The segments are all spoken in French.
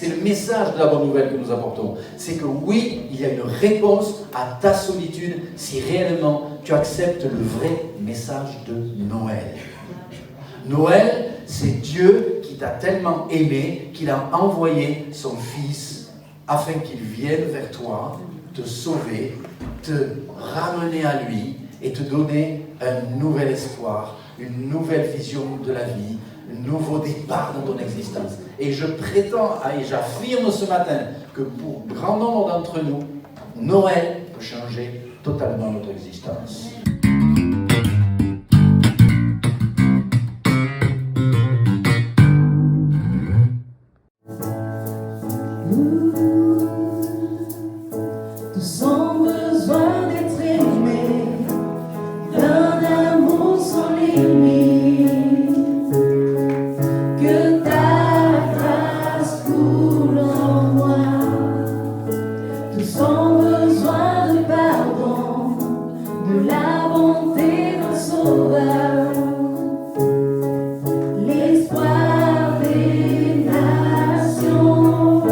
c'est le message de la bonne nouvelle que nous apportons. C'est que oui, il y a une réponse à ta solitude si réellement tu acceptes le vrai message de Noël. Noël, c'est Dieu qui t'a tellement aimé qu'il a envoyé son Fils afin qu'il vienne vers toi, te sauver, te ramener à lui et te donner un nouvel espoir, une nouvelle vision de la vie, un nouveau départ dans ton existence. Et je prétends et j'affirme ce matin que pour grand nombre d'entre nous, Noël peut changer totalement notre existence. Sans besoin d'être aimé, d'un amour sans limite, que ta grâce coule en moi, sans besoin de pardon, de la bonté d'un sauveur, l'espoir des nations.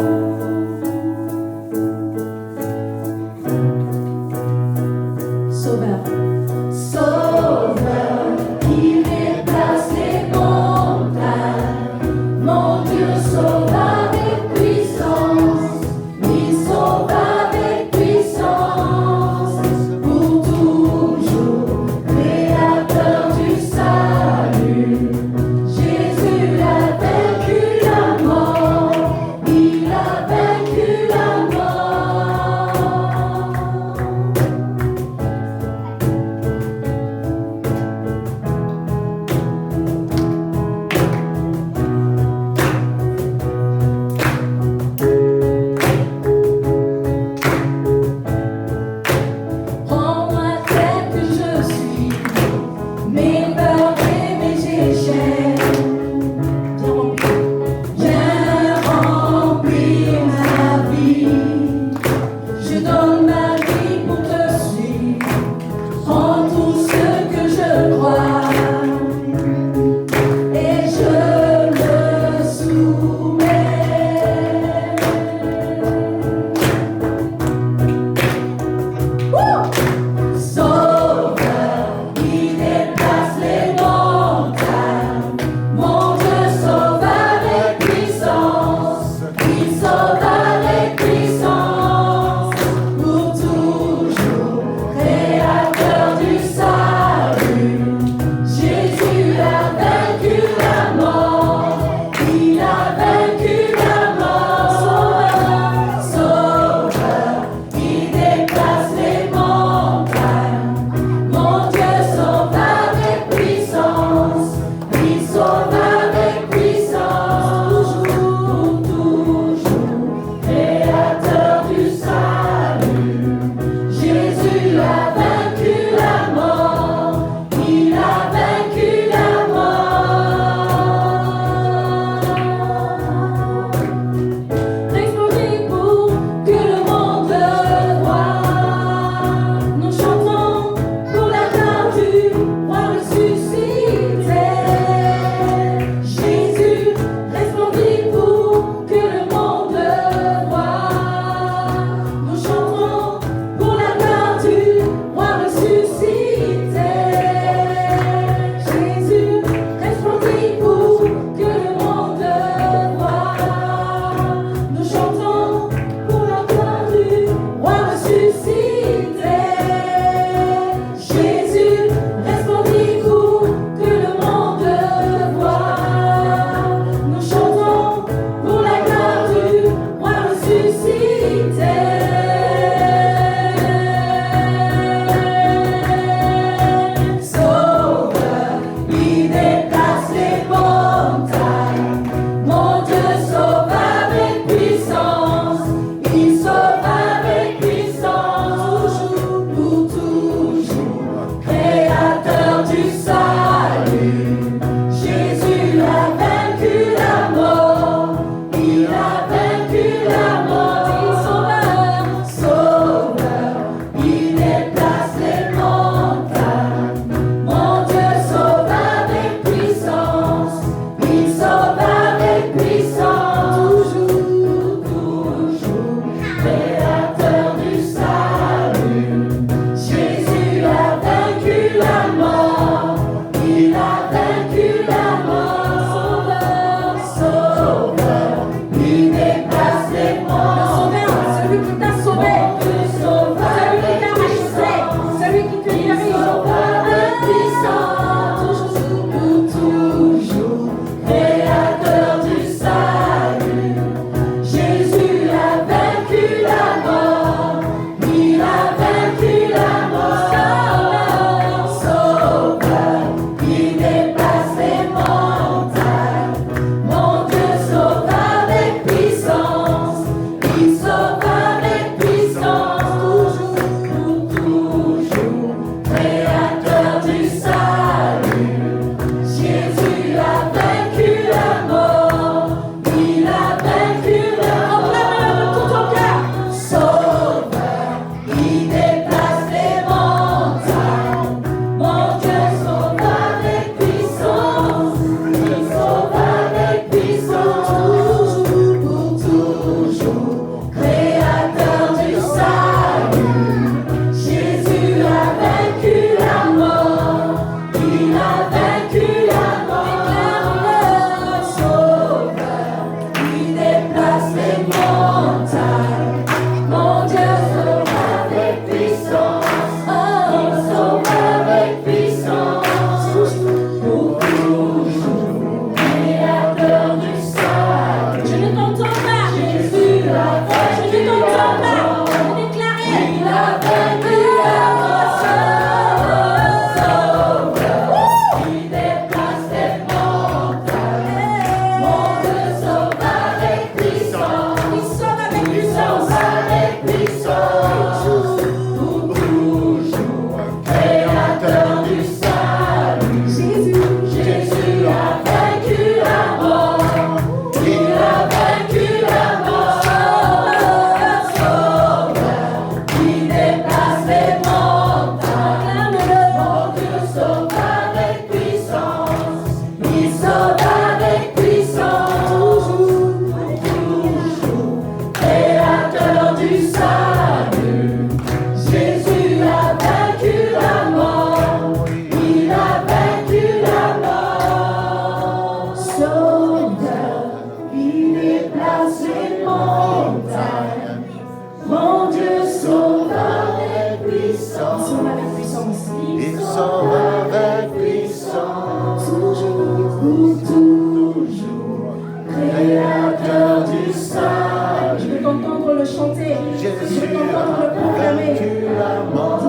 Il sauve avec puissance, toujours, pour toujours, Créateur du salut. Je veux t'entendre le chanter. Je veux Jésus t'entendre le a proclamer. vaincu la mort,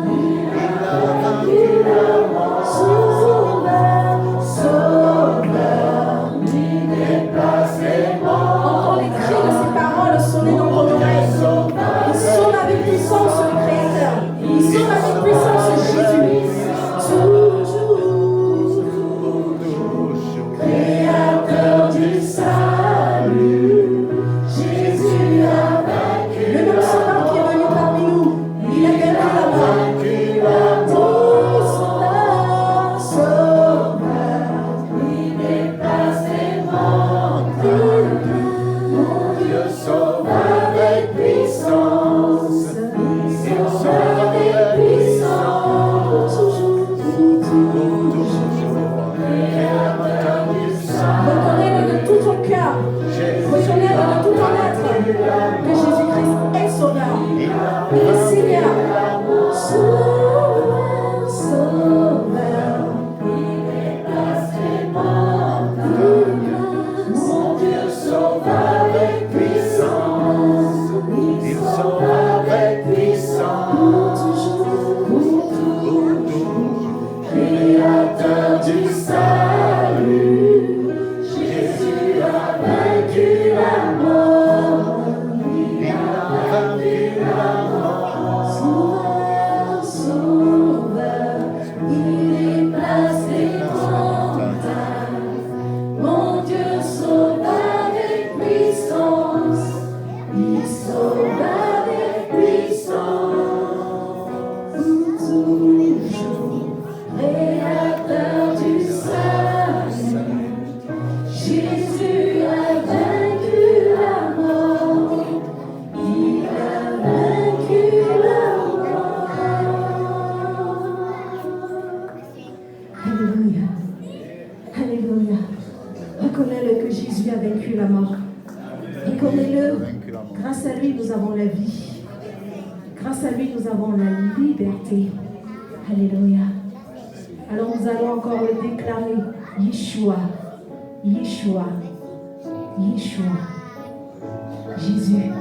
il a vaincu Il la mort. Sauveur, Sauveur, il déplace les morts. Entends les cris de ces paroles sonner dans ton oreille. Il sonne avec puissance le Créateur. Il sonne avec puissance Jésus. Toujours, Créateur du salut, Jésus a vaincu. Le même soldat qui est venu parmi nous, il a vaincu la mort. Oh, Sauveur, Sauveur, il déplace les morts. Mon Dieu sauve avec puissance, il sauve avec puissance. Toujours, Créateur du salut. Reconnais-le de tout ton cœur. Reconnais-le de tout ton être. Que Jésus-Christ est sauveur. Il est Seigneur. Sauveur, Sauveur, il déplace les morts. Mon Dieu sauve avec puissance, il sauve avec puissance. Créateur du salut, Jésus a vaincu la mort. Il a vaincu la mort. Sauveur, Sauveur, il déplace les montagnes. Mon Dieu sauve avec puissance, il sauve avec puissance. Toujours, Créateur du salut, Jésus a vaincu la mort. Il a vaincu la mort. Alléluia. Alléluia. Reconnais-le que Jésus a vaincu la mort. Reconnais-le. Grâce à lui, nous avons la vie. Grâce à lui, nous avons la liberté. Alléluia. Alors nous allons encore le déclarer. Yeshua. Yeshua. Yeshua. Jésus.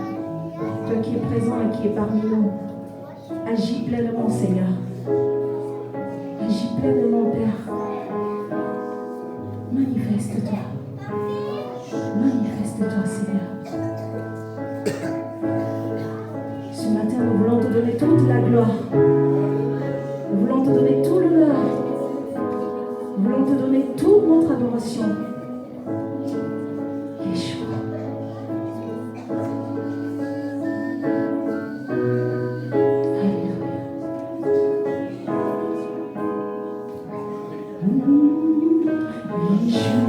Toi qui es présent et qui es parmi nous. Agis pleinement, Seigneur. Agis pleinement, Père. Manifeste-toi. Manifeste-toi, Seigneur. Ce matin, nous voulons te donner toute la gloire. Nous voulons te donner tout l'honneur. Nous voulons te donner toute notre adoration. Yeshua. Yeshua.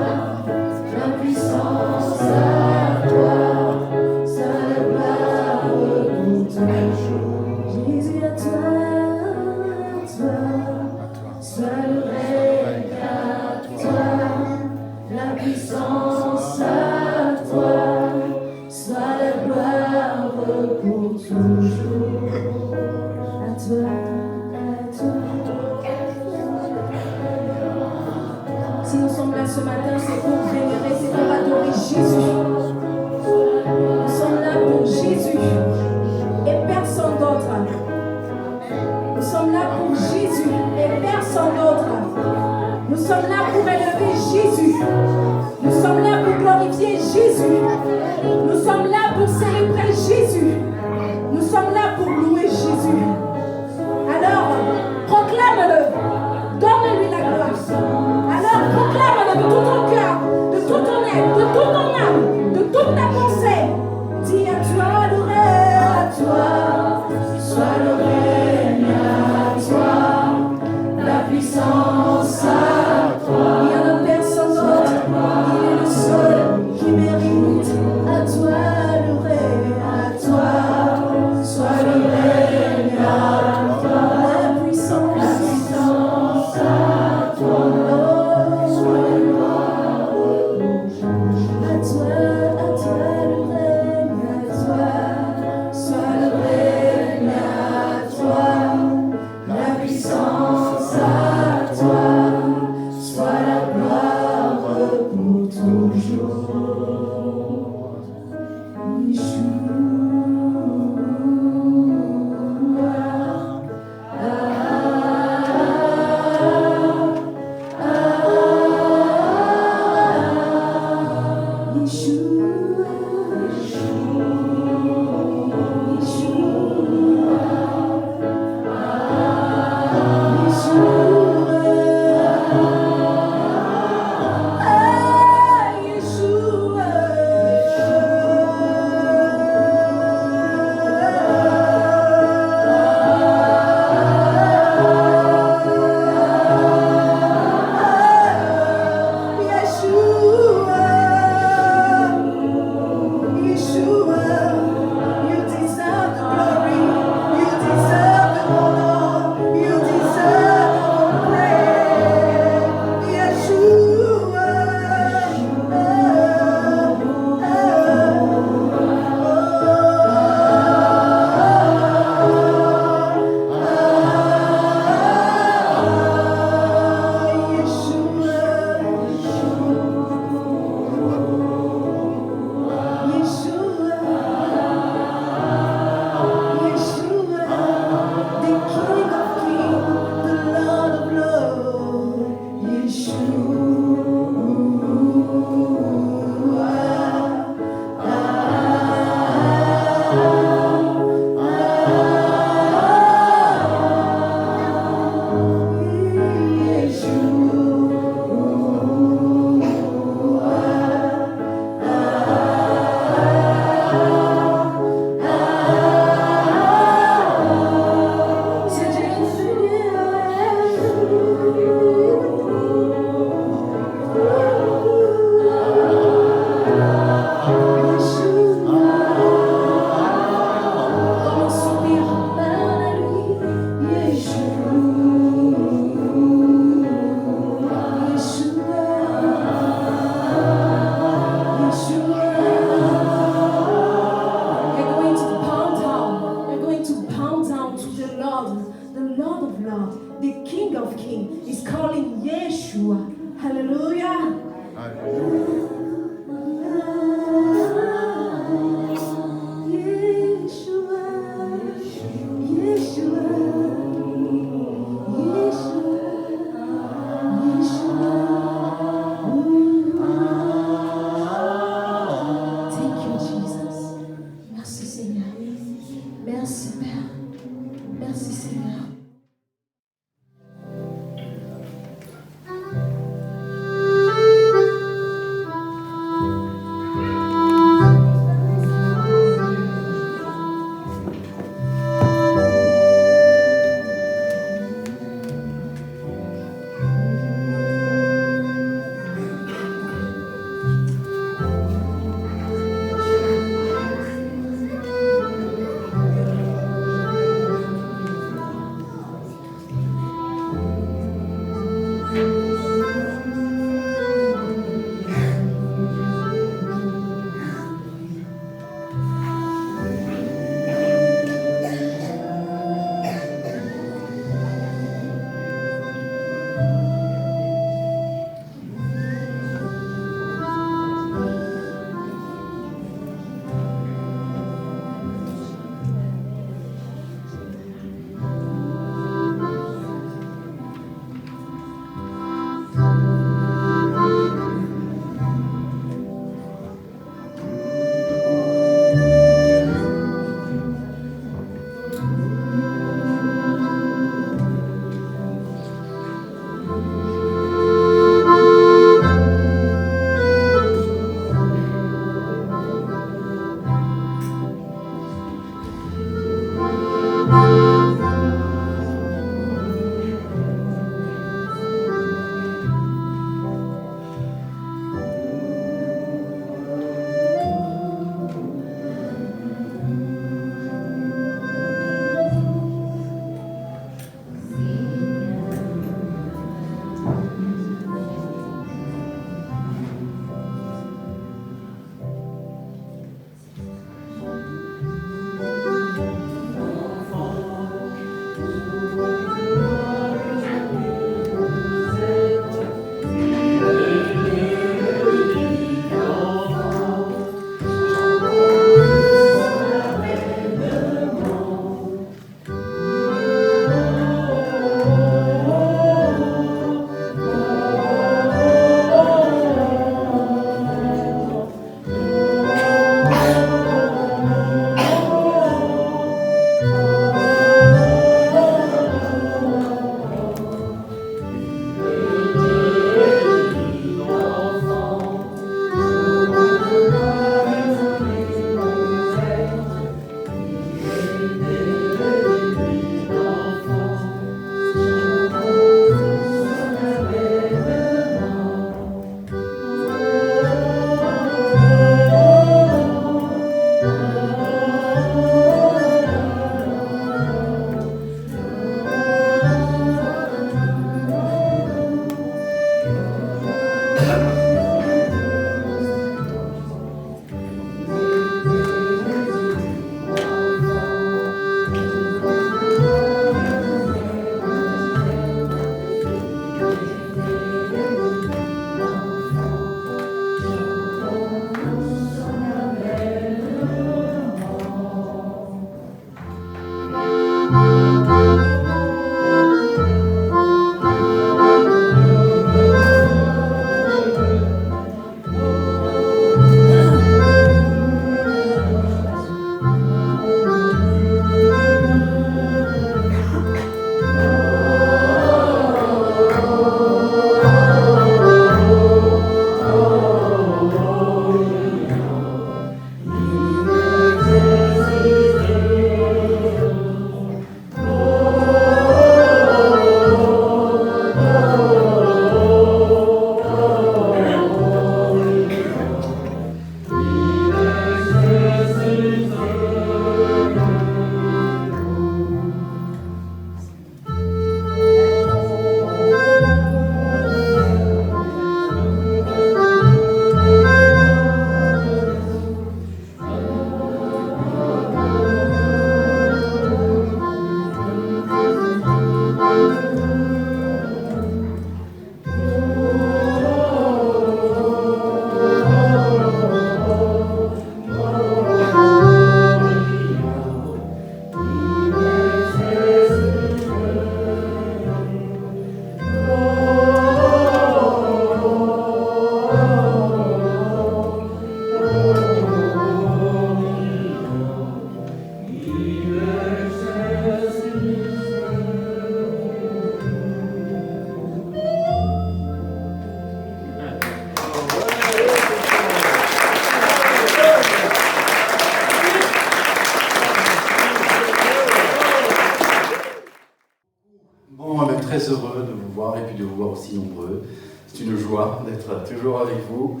Bon, on est très heureux de vous voir et puis de vous voir aussi nombreux. C'est une joie d'être toujours avec vous.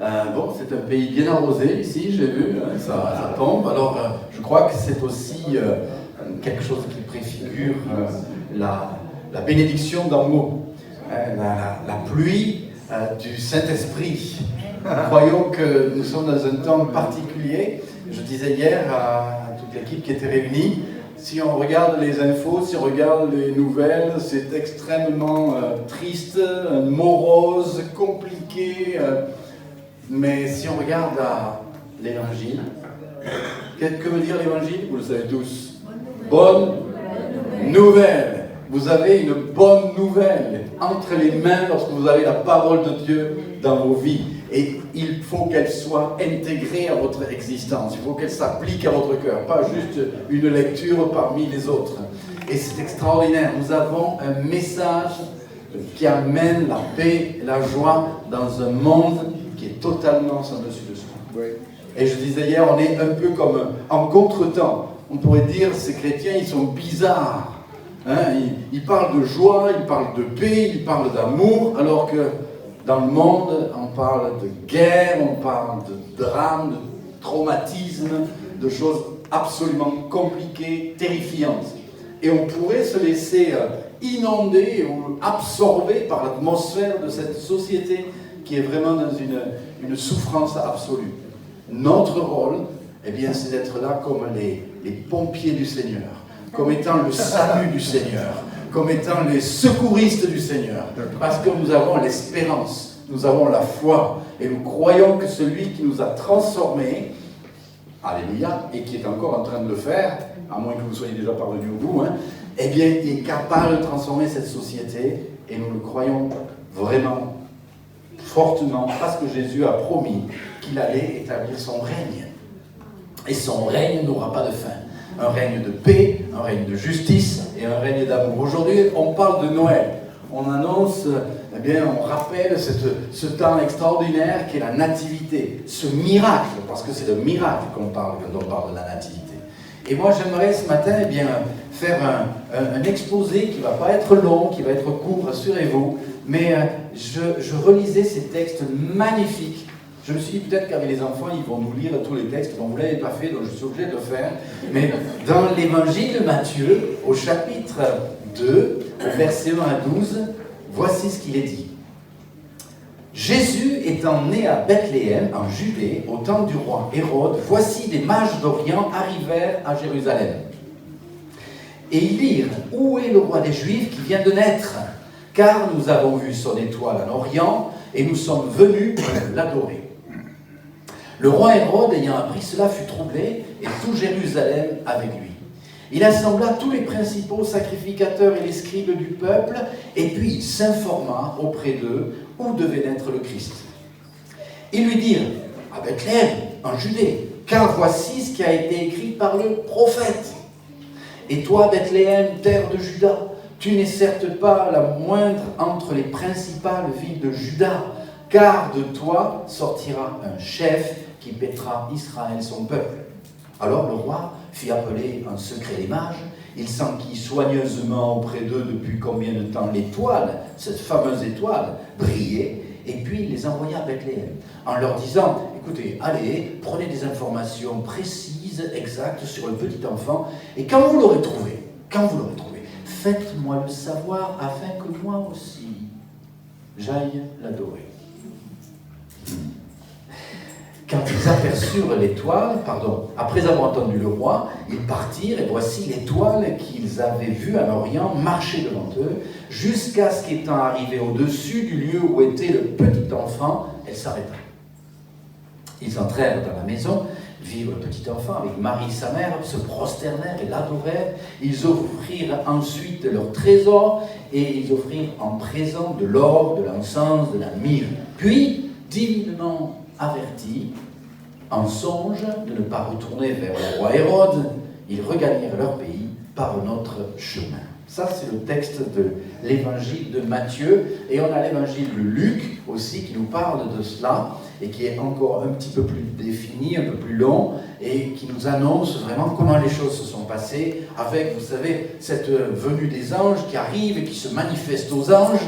Bon, c'est un pays bien arrosé ici, j'ai vu, hein, ça tombe. Alors, je crois que c'est aussi quelque chose qui préfigure la bénédiction d'en haut, la pluie du Saint-Esprit. Croyons que nous sommes dans un temps particulier. Je disais hier à toute l'équipe qui était réunie, si on regarde les infos, si on regarde les nouvelles, c'est extrêmement triste, morose, compliqué. Mais si on regarde l'évangile, que veut dire l'évangile? Vous le savez tous. Bonne nouvelle. Vous avez une bonne nouvelle entre les mains lorsque vous avez la parole de Dieu dans vos vies. Et il faut qu'elle soit intégrée à votre existence. Il faut qu'elle s'applique à votre cœur, pas juste une lecture parmi les autres. Et c'est extraordinaire. Nous avons un message qui amène la paix et la joie dans un monde qui est totalement sans dessus-dessous. Oui. Et je disais hier, on est un peu comme en contretemps. On pourrait dire, ces chrétiens, ils sont bizarres. Hein, ils parlent de joie, ils parlent de paix, ils parlent d'amour, alors que dans le monde, on parle de guerre, on parle de drame, de traumatisme, de choses absolument compliquées, terrifiantes. Et on pourrait se laisser inonder ou absorber par l'atmosphère de cette société qui est vraiment dans une souffrance absolue. Notre rôle, eh bien, c'est d'être là comme les pompiers du Seigneur, comme étant le salut du Seigneur, comme étant les secouristes du Seigneur, parce que nous avons l'espérance, nous avons la foi, et nous croyons que celui qui nous a transformés, alléluia, et qui est encore en train de le faire, à moins que vous soyez déjà parvenu au bout, hein, eh bien, il est capable de transformer cette société, et nous le croyons vraiment, fortement, parce que Jésus a promis qu'il allait établir son règne. Et son règne n'aura pas de fin. Un règne de paix, un règne de justice et un règne d'amour. Aujourd'hui, on parle de Noël. On annonce, eh bien, on rappelle ce temps extraordinaire qu'est la nativité, ce miracle, parce que c'est de miracle qu'on parle quand on parle de la nativité. Et moi, j'aimerais ce matin, eh bien, faire un exposé qui ne va pas être long, qui va être court, rassurez-vous, mais je relisais ces textes magnifiques. Je me suis dit peut-être qu'avec les enfants, ils vont nous lire tous les textes. Bon, vous ne l'avez pas fait, donc je suis obligé de le faire. Mais dans l'évangile de Matthieu, au chapitre 2, au verset 1 à 12, voici ce qu'il est dit. Jésus étant né à Bethléem, en Judée, au temps du roi Hérode, voici des mages d'Orient arrivèrent à Jérusalem. Et ils dirent, où est le roi des Juifs qui vient de naître? Car nous avons vu son étoile en Orient, et nous sommes venus pour l'adorer. Le roi Hérode, ayant appris cela, fut troublé, et tout Jérusalem avec lui. Il assembla tous les principaux sacrificateurs et les scribes du peuple, et puis il s'informa auprès d'eux où devait naître le Christ. Ils lui dirent, à Bethléem, en Judée, car voici ce qui a été écrit par le prophète. Et toi, Bethléem, terre de Juda, tu n'es certes pas la moindre entre les principales villes de Juda, car de toi sortira un chef qui paîtra Israël son peuple. Alors le roi fit appeler en secret les mages, il s'enquit soigneusement auprès d'eux depuis combien de temps l'étoile, cette fameuse étoile, brillait, et puis il les envoya à Bethléem, en leur disant, écoutez, allez, prenez des informations précises, exactes sur le petit enfant, et quand vous l'aurez trouvé, faites-moi le savoir afin que moi aussi j'aille l'adorer. Quand ils aperçurent l'étoile, après avoir entendu le roi, ils partirent et voici l'étoile qu'ils avaient vue en Orient marcher devant eux, jusqu'à ce qu'étant arrivée au-dessus du lieu où était le petit enfant, elle s'arrêta. Ils entrèrent dans la maison, virent le petit enfant avec Marie sa mère, se prosternèrent et l'adorèrent. Ils offrirent ensuite leur trésor et ils offrirent en présent de l'or, de l'encens, de la myrrhe. Puis, divinement avertis, en songe de ne pas retourner vers le roi Hérode, ils regagnèrent leur pays par un autre chemin. Ça, c'est le texte de l'évangile de Matthieu. Et on a l'évangile de Luc aussi qui nous parle de cela et qui est encore un petit peu plus défini, un peu plus long et qui nous annonce vraiment comment les choses se sont passées avec, vous savez, cette venue des anges qui arrive et qui se manifeste aux anges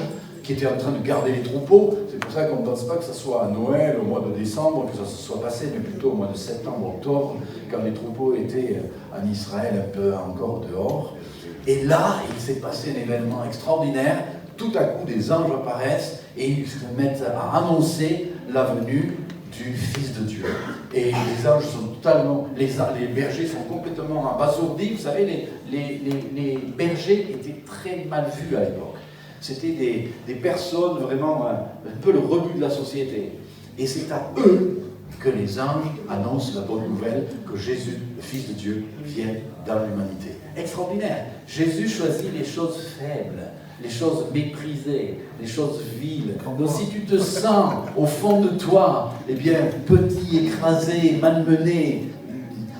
qui étaient en train de garder les troupeaux. C'est pour ça qu'on ne pense pas que ce soit à Noël, au mois de décembre, que ça se soit passé, mais plutôt au mois de septembre, octobre, quand les troupeaux étaient en Israël un peu encore dehors. Et là, il s'est passé un événement extraordinaire. Tout à coup, des anges apparaissent et ils se mettent à annoncer la venue du Fils de Dieu. Et les anges sont totalement... Les bergers sont complètement abasourdis. Vous savez, les bergers étaient très mal vus à l'époque. C'était des personnes vraiment un peu le rebut de la société. Et c'est à eux que les anges annoncent la bonne nouvelle que Jésus, le Fils de Dieu, vient dans l'humanité. Extraordinaire. Jésus choisit les choses faibles, les choses méprisées, les choses viles. Donc si tu te sens au fond de toi, eh bien, petit, écrasé, malmené,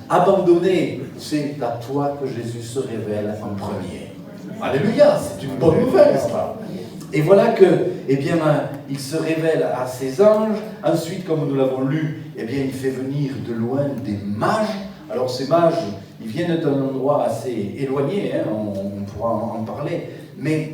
abandonné, c'est à toi que Jésus se révèle en premier. Alléluia, c'est une bonne nouvelle, ça. Et voilà que, eh bien, il se révèle à ses anges. Ensuite, comme nous l'avons lu, eh bien, il fait venir de loin des mages. Alors, ces mages, ils viennent d'un endroit assez éloigné, hein, on pourra en parler. Mais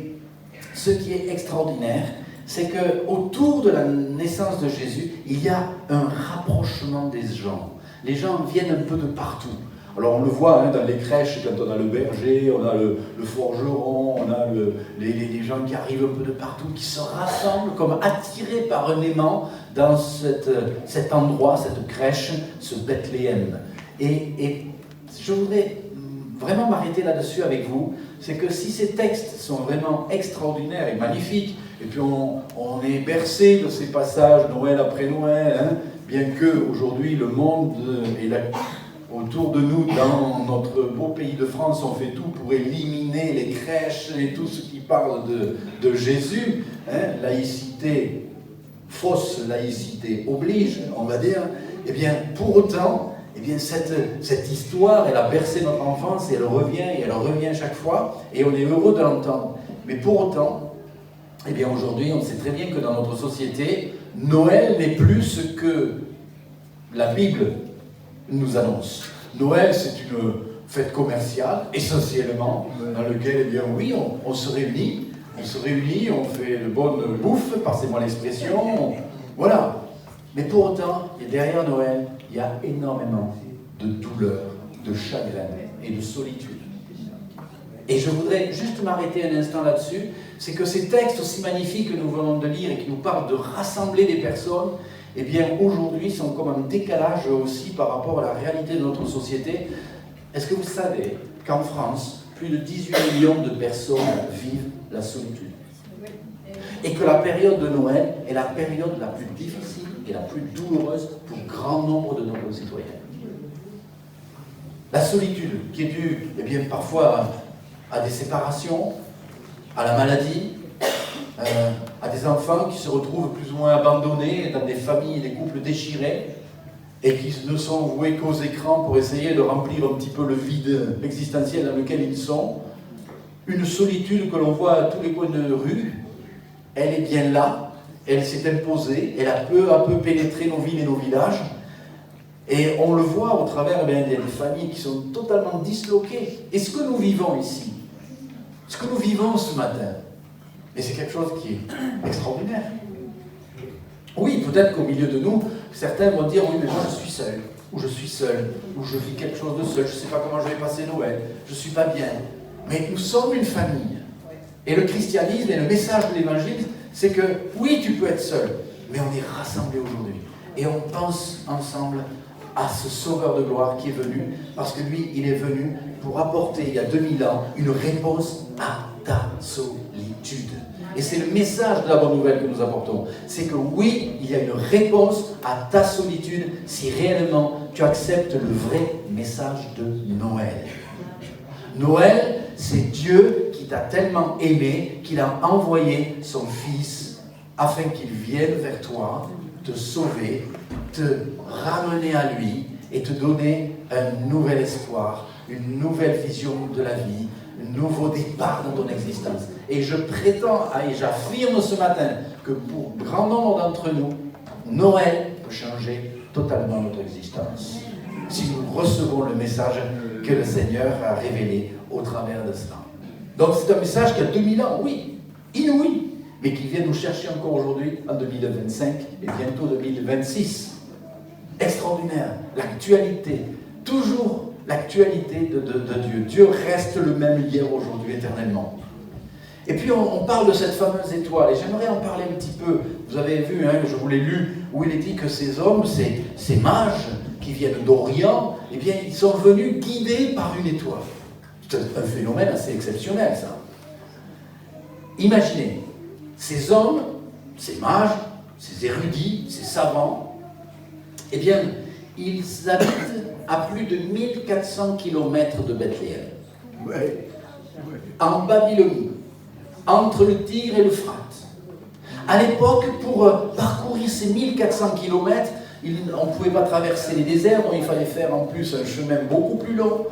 ce qui est extraordinaire, c'est qu'autour de la naissance de Jésus, il y a un rapprochement des gens. Les gens viennent un peu de partout. Alors on le voit hein, dans les crèches, quand on a le berger, on a le forgeron, on a les gens qui arrivent un peu de partout, qui se rassemblent comme attirés par un aimant dans cet endroit, cette crèche, ce Bethléem. Et je voudrais vraiment m'arrêter là-dessus avec vous, c'est que si ces textes sont vraiment extraordinaires et magnifiques, et puis on est bercé de ces passages Noël après Noël, hein, bien que aujourd'hui le monde et autour de nous, dans notre beau pays de France, on fait tout pour éliminer les crèches et tout ce qui parle de Jésus. Hein, laïcité, fausse laïcité oblige, on va dire. Eh bien, pour autant, eh bien, cette histoire, elle a bercé notre enfance et elle revient chaque fois, et on est heureux de l'entendre. Mais pour autant, eh bien, aujourd'hui, on sait très bien que dans notre société, Noël n'est plus ce que la Bible nous annonce. Noël, c'est une fête commerciale, essentiellement, dans laquelle, eh bien, oui, on se réunit, on fait de bonne bouffe, passez-moi l'expression, voilà. Mais pour autant, derrière Noël, il y a énormément de douleur, de chagrin et de solitude. Et je voudrais juste m'arrêter un instant là-dessus, c'est que ces textes aussi magnifiques que nous venons de lire et qui nous parlent de rassembler des personnes, eh bien, aujourd'hui, sont comme un décalage aussi par rapport à la réalité de notre société. Est-ce que vous savez qu'en France, plus de 18 millions de personnes vivent la solitude? Et que la période de Noël est la période la plus difficile et la plus douloureuse pour grand nombre de nos concitoyens. La solitude qui est due, eh bien, parfois à des séparations, à la maladie, à des enfants qui se retrouvent plus ou moins abandonnés dans des familles et des couples déchirés et qui ne sont voués qu'aux écrans pour essayer de remplir un petit peu le vide existentiel dans lequel ils sont. Une solitude que l'on voit à tous les coins de rue, elle est bien là, elle s'est imposée, elle a peu à peu pénétré nos villes et nos villages. Et on le voit au travers des familles qui sont totalement disloquées. Et ce que nous vivons ici, ce que nous vivons ce matin, et c'est quelque chose qui est extraordinaire. Oui, peut-être qu'au milieu de nous, certains vont dire, oui, mais moi je suis seul, ou je suis seul, ou je vis quelque chose de seul, je ne sais pas comment je vais passer Noël, je ne suis pas bien. Mais nous sommes une famille. Et le christianisme et le message de l'évangile, c'est que, oui, tu peux être seul, mais on est rassemblés aujourd'hui. Et on pense ensemble à ce sauveur de gloire qui est venu, parce que lui, il est venu pour apporter, il y a 2000 ans, une réponse à ta solitude. Et c'est le message de la bonne nouvelle que nous apportons. C'est que oui, il y a une réponse à ta solitude si réellement tu acceptes le vrai message de Noël. Noël, c'est Dieu qui t'a tellement aimé qu'il a envoyé son Fils afin qu'il vienne vers toi, te sauver, te ramener à lui et te donner un nouvel espoir, une nouvelle vision de la vie, nouveau départ dans ton existence. Et je prétends et j'affirme ce matin que pour grand nombre d'entre nous, Noël peut changer totalement notre existence. Si nous recevons le message que le Seigneur a révélé au travers de cela. Donc c'est un message qui a 2000 ans, oui, inouï, mais qui vient nous chercher encore aujourd'hui en 2025 et bientôt 2026. Extraordinaire, l'actualité, toujours l'actualité de Dieu. Dieu reste le même hier, aujourd'hui, éternellement. Et puis on parle de cette fameuse étoile, et j'aimerais en parler un petit peu. Vous avez vu, je vous l'ai lu, où il est dit que ces hommes, ces mages qui viennent d'Orient, eh bien ils sont venus guidés par une étoile. C'est un phénomène assez exceptionnel, ça. Imaginez, ces hommes, ces mages, ces érudits, ces savants, eh bien, ils habitent à plus de 1400 km de Bethléem, en Babylonie, entre le Tigre et l'Euphrate. À l'époque, pour parcourir ces 1400 km, on ne pouvait pas traverser les déserts, donc il fallait faire en plus un chemin beaucoup plus long.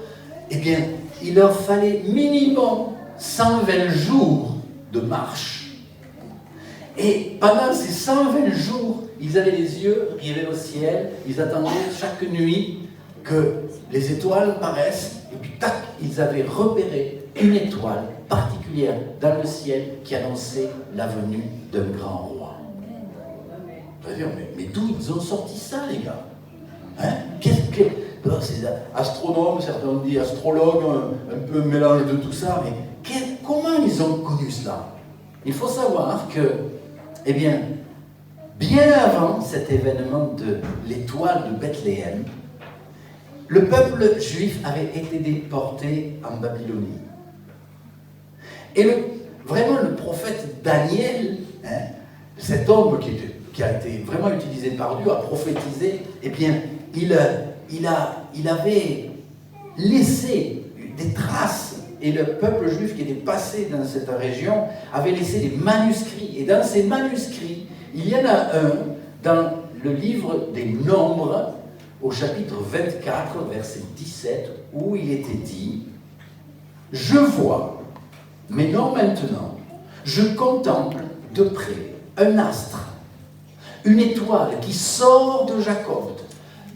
Eh bien, il leur fallait minimum 120 jours de marche. Et pendant ces 120 jours, ils avaient les yeux rivés au ciel, ils attendaient chaque nuit que les étoiles paraissent, et puis tac, ils avaient repéré une étoile particulière dans le ciel qui annonçait la venue d'un grand roi. Vous allez dire, mais d'où ils ont sorti ça, les gars? C'est astronomes, certains ont dit astrologues, un peu un mélange de tout ça, mais comment ils ont connu cela? Il faut savoir que, eh bien avant cet événement de l'étoile de Bethléem, le peuple juif avait été déporté en Babylonie. Et vraiment le prophète Daniel, cet homme qui a été vraiment utilisé par Dieu, a prophétisé, eh bien, il avait laissé des traces, et le peuple juif qui était passé dans cette région avait laissé des manuscrits. Et dans ces manuscrits, il y en a un dans le livre des Nombres, au chapitre 24, verset 17, où il était dit « Je vois, mais non maintenant, je contemple de près un astre, une étoile qui sort de Jacob,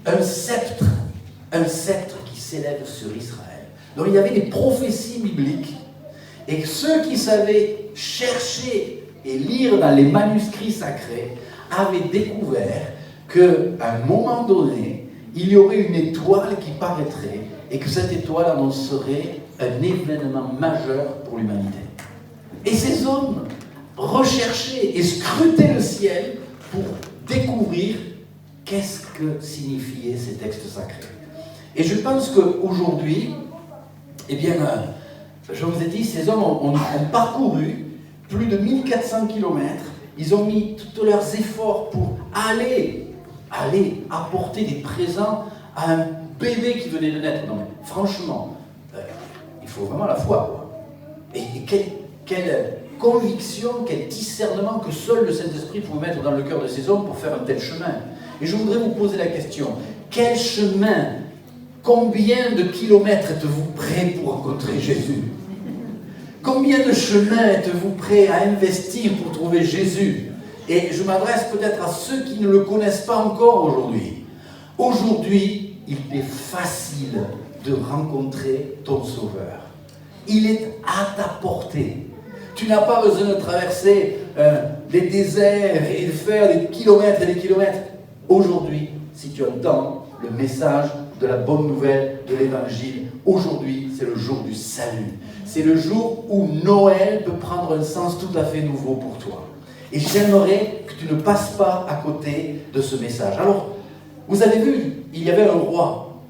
un sceptre qui s'élève sur Israël. » Donc il y avait des prophéties bibliques, et ceux qui savaient chercher et lire dans les manuscrits sacrés avaient découvert qu'à un moment donné, il y aurait une étoile qui paraîtrait, et que cette étoile annoncerait un événement majeur pour l'humanité. Et ces hommes recherchaient et scrutaient le ciel pour découvrir qu'est-ce que signifiaient ces textes sacrés. Et je pense qu'aujourd'hui, eh bien, je vous ai dit, ces hommes ont parcouru plus de 1400 km. Ils ont mis tous leurs efforts pour aller apporter des présents à un bébé qui venait de naître. Non mais franchement, il faut vraiment la foi, quoi. Et quelle conviction, quel discernement que seul le Saint-Esprit pouvait mettre dans le cœur de ces hommes pour faire un tel chemin. Et je voudrais vous poser la question, quel chemin, combien de kilomètres êtes-vous prêts pour rencontrer Jésus? Combien de chemins êtes-vous prêts à investir pour trouver Jésus? Et je m'adresse peut-être à ceux qui ne le connaissent pas encore aujourd'hui. Aujourd'hui, il est facile de rencontrer ton Sauveur. Il est à ta portée. Tu n'as pas besoin de traverser des déserts et de faire des kilomètres et des kilomètres. Aujourd'hui, si tu entends le message de la bonne nouvelle de l'Évangile, aujourd'hui, c'est le jour du salut. C'est le jour où Noël peut prendre un sens tout à fait nouveau pour toi. Et j'aimerais que tu ne passes pas à côté de ce message. Alors, vous avez vu, il y avait un roi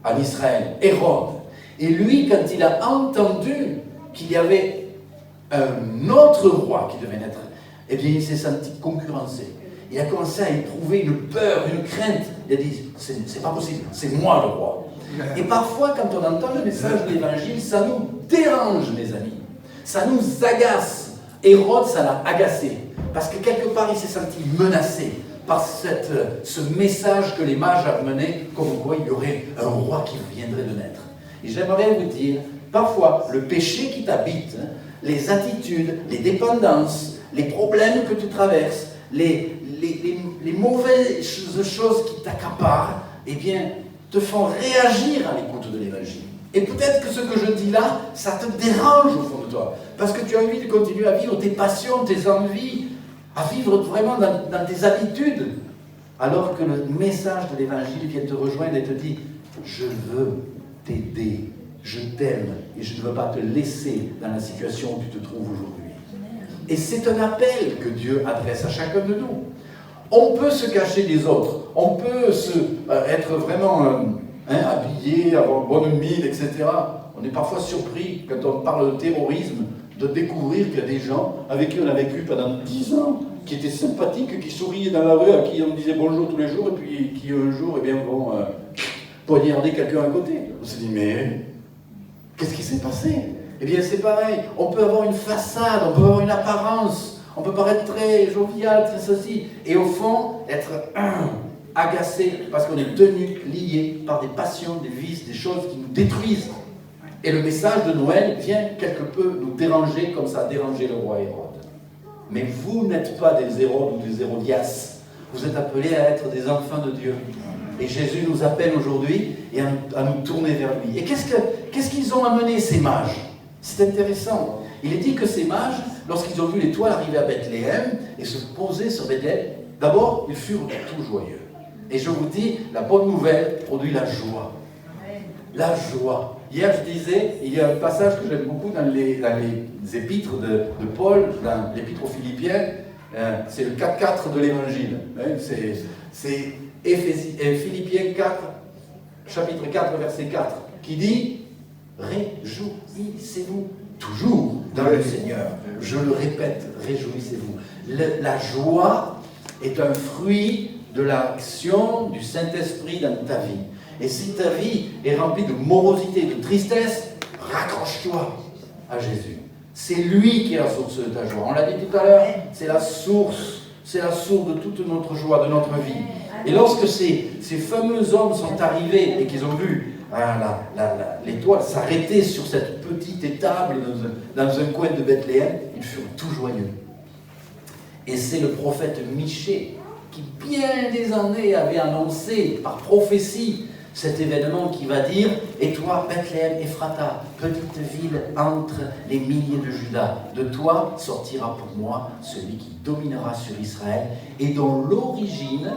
en Israël, Hérode. Et lui, quand il a entendu qu'il y avait un autre roi qui devait naître, eh bien, il s'est senti concurrencé. Il a commencé à éprouver une peur, une crainte. Il a dit, c'est pas possible, c'est moi le roi. Et parfois, quand on entend le message de l'Évangile, ça nous dérange, mes amis. Ça nous agace. Hérode, ça l'a agacé. Parce que quelque part, il s'est senti menacé par ce message que les mages amenaient, comme quoi il y aurait un roi qui viendrait de naître. Et j'aimerais vous dire, parfois le péché qui t'habite, les attitudes, les dépendances, les problèmes que tu traverses, les mauvaises choses qui t'accaparent, eh bien, te font réagir à l'écoute de l'évangile. Et peut-être que ce que je dis là, ça te dérange au fond de toi, parce que tu as envie de continuer à vivre tes passions, tes envies, à vivre vraiment dans tes habitudes, alors que le message de l'évangile vient te rejoindre et te dit « Je veux t'aider, je t'aime et je ne veux pas te laisser dans la situation où tu te trouves aujourd'hui. » Et c'est un appel que Dieu adresse à chacun de nous. On peut se cacher des autres, on peut être vraiment habillé, avoir bonne mine, etc. On est parfois surpris, quand on parle de terrorisme, de découvrir qu'il y a des gens avec qui on a vécu pendant 10 ans, qui étaient sympathiques, qui souriaient dans la rue, à qui on disait bonjour tous les jours, et puis qui un jour vont poignarder quelqu'un à côté. On se dit, mais qu'est-ce qui s'est passé? Eh bien c'est pareil, on peut avoir une façade, on peut avoir une apparence, on peut paraître très jovial, très ceci, et au fond, être agacé parce qu'on est tenu, lié par des passions, des vices, des choses qui nous détruisent. Et le message de Noël vient quelque peu nous déranger comme ça a dérangé le roi Hérode. Mais vous n'êtes pas des Hérodes ou des Hérodias. Vous êtes appelés à être des enfants de Dieu. Et Jésus nous appelle aujourd'hui et à nous tourner vers lui. Et qu'est-ce qu'ils ont amené, ces mages? C'est intéressant. Il est dit que ces mages, lorsqu'ils ont vu l'étoile arriver à Bethléem et se poser sur Bethléem, d'abord, ils furent tout joyeux. Et je vous dis, la bonne nouvelle produit la joie. La joie. Hier, je disais, il y a un passage que j'aime beaucoup dans les épîtres de Paul, dans l'épître aux Philippiens, c'est le 4.4 de l'Évangile. C'est Philippiens 4, chapitre 4, verset 4, qui dit « Réjouissez-vous toujours dans le Seigneur. » Je le répète, réjouissez-vous. La joie est un fruit de l'action du Saint-Esprit dans ta vie. Et si ta vie est remplie de morosité, de tristesse, raccroche-toi à Jésus. C'est lui qui est la source de ta joie. On l'a dit tout à l'heure, c'est la source de toute notre joie, de notre vie. Et lorsque ces fameux hommes sont arrivés et qu'ils ont vu l'étoile s'arrêter sur cette petite étable dans un coin de Bethléem, ils furent tout joyeux. Et c'est le prophète Michée qui, bien des années, avait annoncé par prophétie cet événement qui va dire « Et toi, Bethléem Ephrata, petite ville entre les milliers de Juda, de toi sortira pour moi celui qui dominera sur Israël et dont l'origine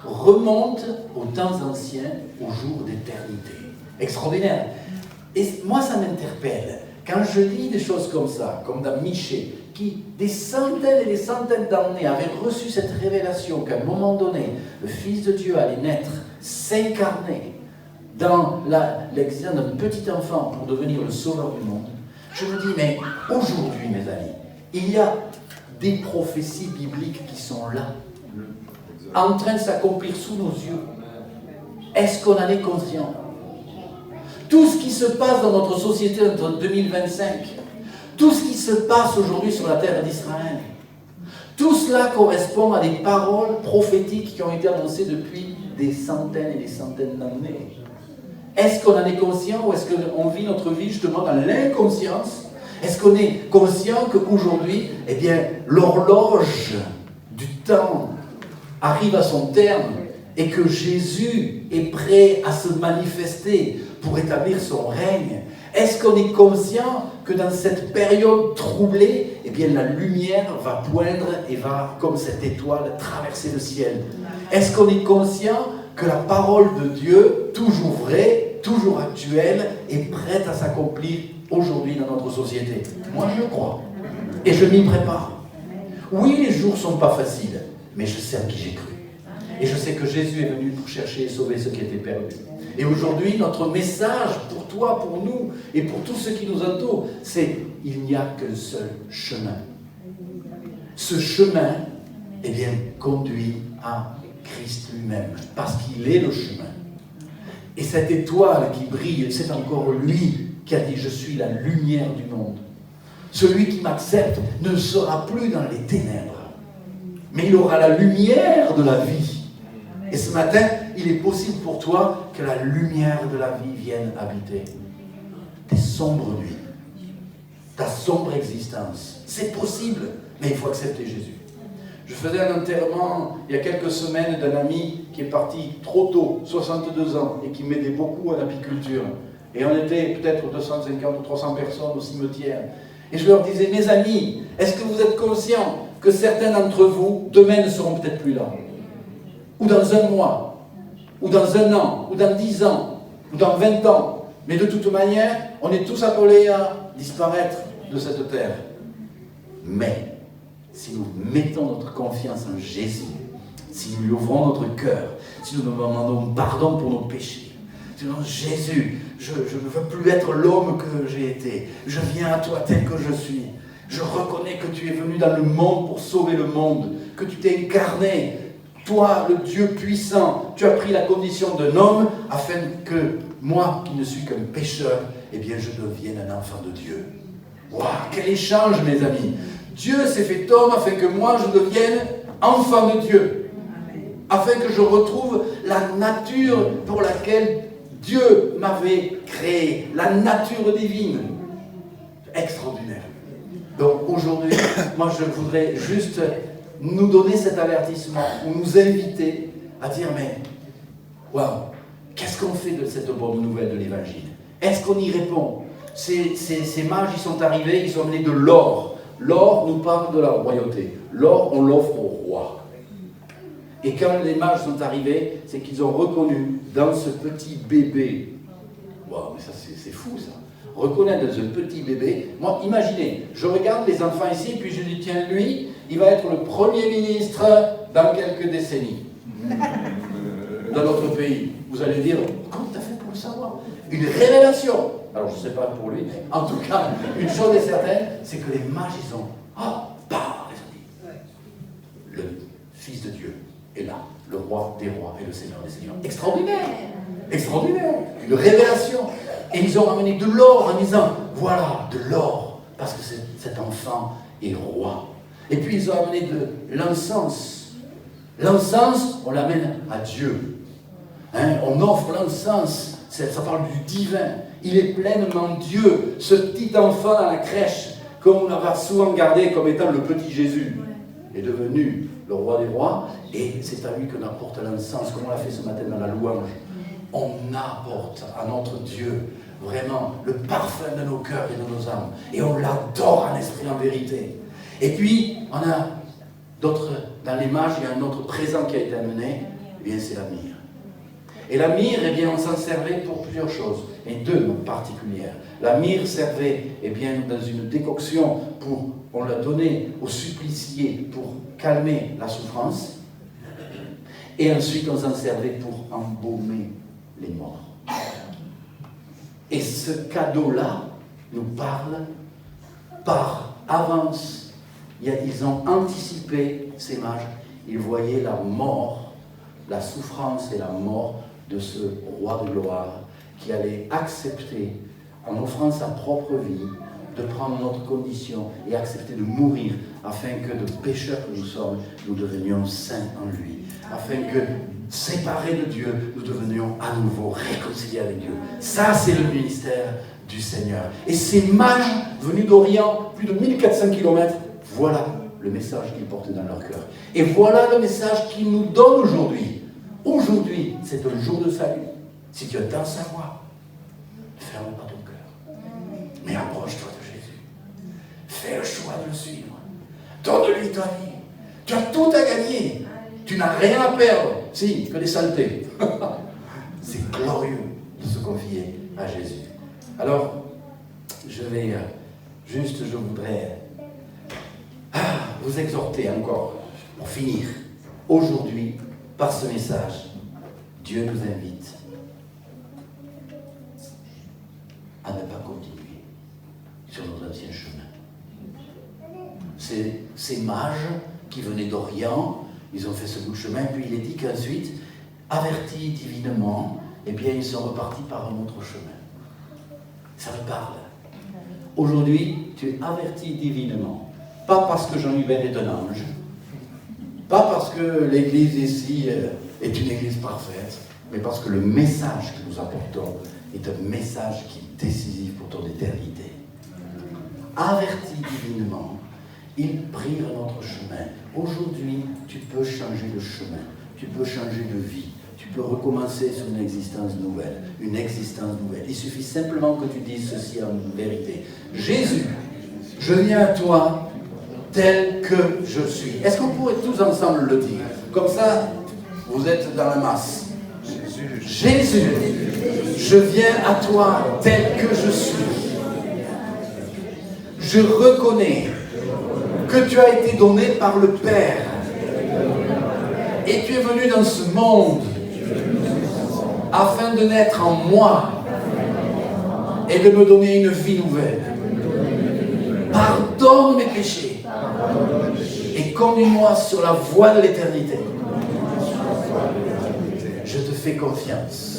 remonte aux temps anciens, aux jours d'éternité. » Extraordinaire. Et moi, ça m'interpelle. Quand je lis des choses comme ça, comme dans Michée, qui, des centaines et des centaines d'années, avait reçu cette révélation qu'à un moment donné, le Fils de Dieu allait naître, s'incarner dans l'existence d'un petit enfant pour devenir le sauveur du monde, je me dis, mais aujourd'hui, mes amis, il y a des prophéties bibliques qui sont là, en train de s'accomplir sous nos yeux. Est-ce qu'on en est conscient? Tout ce qui se passe dans notre société entre 2025, tout ce qui se passe aujourd'hui sur la terre d'Israël, tout cela correspond à des paroles prophétiques qui ont été annoncées depuis des centaines et des centaines d'années. Est-ce qu'on en est conscient ou est-ce qu'on vit notre vie justement dans l'inconscience? Est-ce qu'on est conscient qu'aujourd'hui, eh bien, l'horloge du temps arrive à son terme et que Jésus est prêt à se manifester pour établir son règne? Est-ce qu'on est conscient que dans cette période troublée, eh bien, la lumière va poindre et va, comme cette étoile, traverser le ciel? Est-ce qu'on est conscient que la parole de Dieu, toujours vraie, toujours actuelle, est prête à s'accomplir aujourd'hui dans notre société? Moi, je crois. Et je m'y prépare. Oui, les jours ne sont pas faciles, mais je sais en qui j'ai cru. Et je sais que Jésus est venu pour chercher et sauver ceux qui étaient perdus. Et aujourd'hui, notre message pour toi, pour nous, et pour tous ceux qui nous entourent, c'est « Il n'y a qu'un seul chemin ». Ce chemin, eh bien, conduit à Christ lui-même, parce qu'il est le chemin. Et cette étoile qui brille, c'est encore lui qui a dit « Je suis la lumière du monde ». Celui qui m'accepte ne sera plus dans les ténèbres, mais il aura la lumière de la vie. Et ce matin, il est possible pour toi que la lumière de la vie vienne habiter tes sombres nuits, ta sombre existence. C'est possible, mais il faut accepter Jésus. Je faisais un enterrement il y a quelques semaines d'un ami qui est parti trop tôt, 62 ans, et qui m'aidait beaucoup à l'apiculture. Et on était peut-être 250 ou 300 personnes au cimetière. Et je leur disais, mes amis, est-ce que vous êtes conscients que certains d'entre vous, demain, ne seront peut-être plus là? Ou dans un mois, ou dans un an, ou dans 10 ans, ou dans 20 ans. Mais de toute manière, on est tous appelés à disparaître de cette terre. Mais, si nous mettons notre confiance en Jésus, si nous lui ouvrons notre cœur, si nous nous demandons pardon pour nos péchés, si nous disons, Jésus, je ne veux plus être l'homme que j'ai été, je viens à toi tel que je suis, je reconnais que tu es venu dans le monde pour sauver le monde, que tu t'es incarné, toi, le Dieu puissant, tu as pris la condition d'un homme afin que moi, qui ne suis qu'un pécheur, eh bien, je devienne un enfant de Dieu. Waouh, quel échange, mes amis! Dieu s'est fait homme afin que moi, je devienne enfant de Dieu. Afin que je retrouve la nature pour laquelle Dieu m'avait créé, la nature divine. Extraordinaire. Donc aujourd'hui, moi je voudrais juste nous donner cet avertissement, ou nous inviter à dire, mais, waouh, qu'est-ce qu'on fait de cette bonne nouvelle de l'Évangile? Est-ce qu'on y répond? Ces mages, ils sont arrivés, ils ont amené de l'or. L'or nous parle de la royauté. L'or, on l'offre au roi. Et quand les mages sont arrivés, c'est qu'ils ont reconnu dans ce petit bébé, waouh, mais ça c'est fou ça, reconnaître dans ce petit bébé, moi imaginez, je regarde les enfants ici, puis je dis tiens lui, il va être le Premier ministre dans quelques décennies, dans notre pays. Vous allez dire, comment tu as fait pour le savoir? Une révélation. Alors je ne sais pas pour lui, mais en tout cas, une chose est certaine, c'est que les mages ils ont, le Fils de Dieu est là, le roi des rois et le Seigneur des seigneurs. Extraordinaire! Extraordinaire! Une révélation. Et ils ont ramené de l'or en disant, voilà, de l'or, parce que cet enfant est roi. Et puis ils ont amené de l'encens. L'encens, on l'amène à Dieu. Hein, on offre l'encens, ça parle du divin. Il est pleinement Dieu, ce petit enfant à la crèche, qu'on va souvent gardé comme étant le petit Jésus, est devenu le roi des rois, et c'est à lui qu'on apporte l'encens, comme on l'a fait ce matin dans la louange. On apporte à notre Dieu vraiment le parfum de nos cœurs et de nos âmes, et on l'adore en esprit et en vérité. Et puis, on a d'autres, dans les mages, il y a un autre présent qui a été amené, eh bien c'est la myrrhe. Et la myrrhe, eh bien, on s'en servait pour plusieurs choses, et deux particulières. La myrrhe servait, eh bien, dans une décoction pour, on la donnait aux suppliciés pour calmer la souffrance, et ensuite on s'en servait pour embaumer les morts. Et ce cadeau-là nous parle par avance. Ils ont anticipé, ces mages, ils voyaient la mort, la souffrance et la mort de ce roi de gloire qui allait accepter, en offrant sa propre vie, de prendre notre condition et accepter de mourir afin que de pécheurs que nous sommes, nous devenions saints en lui. Afin que, séparés de Dieu, nous devenions à nouveau réconciliés avec Dieu. Ça, c'est le ministère du Seigneur. Et ces mages venus d'Orient, plus de 1400 km, voilà le message qu'ils portaient dans leur cœur. Et voilà le message qu'ils nous donnent aujourd'hui. Aujourd'hui, c'est un jour de salut. Si tu entends sa voix, ne ferme pas ton cœur. Mais approche-toi de Jésus. Fais le choix de le suivre. Donne-lui ta vie. Tu as tout à gagner. Tu n'as rien à perdre. Si, que des saletés. C'est glorieux de se confier à Jésus. Alors, je voudrais vous exhorter encore, pour finir, aujourd'hui, par ce message, Dieu nous invite à ne pas continuer sur notre ancien chemin. Ces mages qui venaient d'Orient, ils ont fait ce bout de chemin, puis il est dit qu'ensuite, avertis divinement, eh bien ils sont repartis par un autre chemin. Ça me parle. Aujourd'hui, tu es averti divinement. Pas parce que Jean-Hubert est un ange, pas parce que l'église ici est une église parfaite, mais parce que le message que nous apportons est un message qui est décisif pour ton éternité. Avertis divinement, il brille à notre chemin. Aujourd'hui, tu peux changer de chemin, tu peux changer de vie, tu peux recommencer sur une existence nouvelle, une existence nouvelle. Il suffit simplement que tu dises ceci en vérité. Jésus, je viens à toi tel que je suis. Est-ce qu'on pourrait tous ensemble le dire? Comme ça, vous êtes dans la masse. Jésus, je viens à toi tel que je suis. Je reconnais que tu as été donné par le Père et tu es venu dans ce monde afin de naître en moi et de me donner une vie nouvelle. Pardonne mes péchés et conduis-moi sur la voie de l'éternité. Je te fais confiance.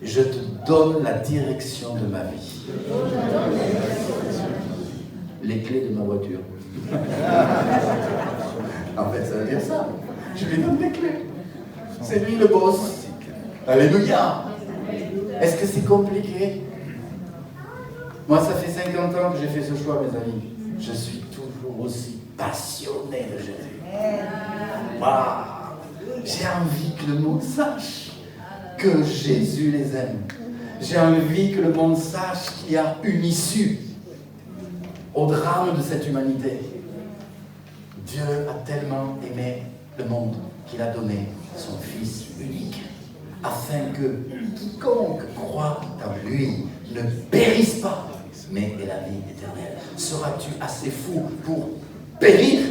Je te donne la direction de ma vie. Les clés de ma voiture. En fait, ça veut dire ça. Je lui donne les clés. C'est lui le boss. Alléluia. Est-ce que c'est compliqué? Moi, ça fait 50 ans que j'ai fait ce choix, mes amis. Je suis toujours aussi passionné de Jésus. Waouh! J'ai envie que le monde sache que Jésus les aime. J'ai envie que le monde sache qu'il y a une issue au drame de cette humanité. Dieu a tellement aimé le monde qu'il a donné son Fils unique, afin que quiconque croit en lui ne périsse pas, mais ait la vie éternelle. Seras-tu assez fou pour périr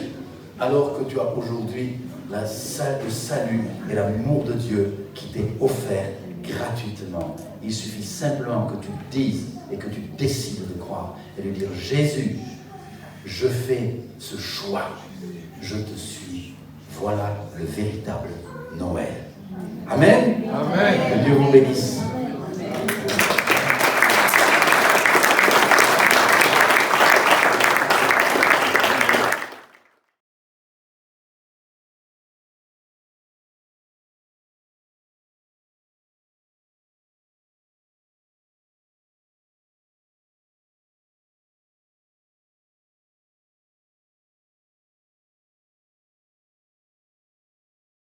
alors que tu as aujourd'hui le salut et l'amour de Dieu qui t'est offert gratuitement? Il suffit simplement que tu dises et que tu décides de croire et de dire: Jésus, je fais ce choix, je te suis. Voilà le véritable Noël. Amen. Amen. Que Dieu vous bénisse.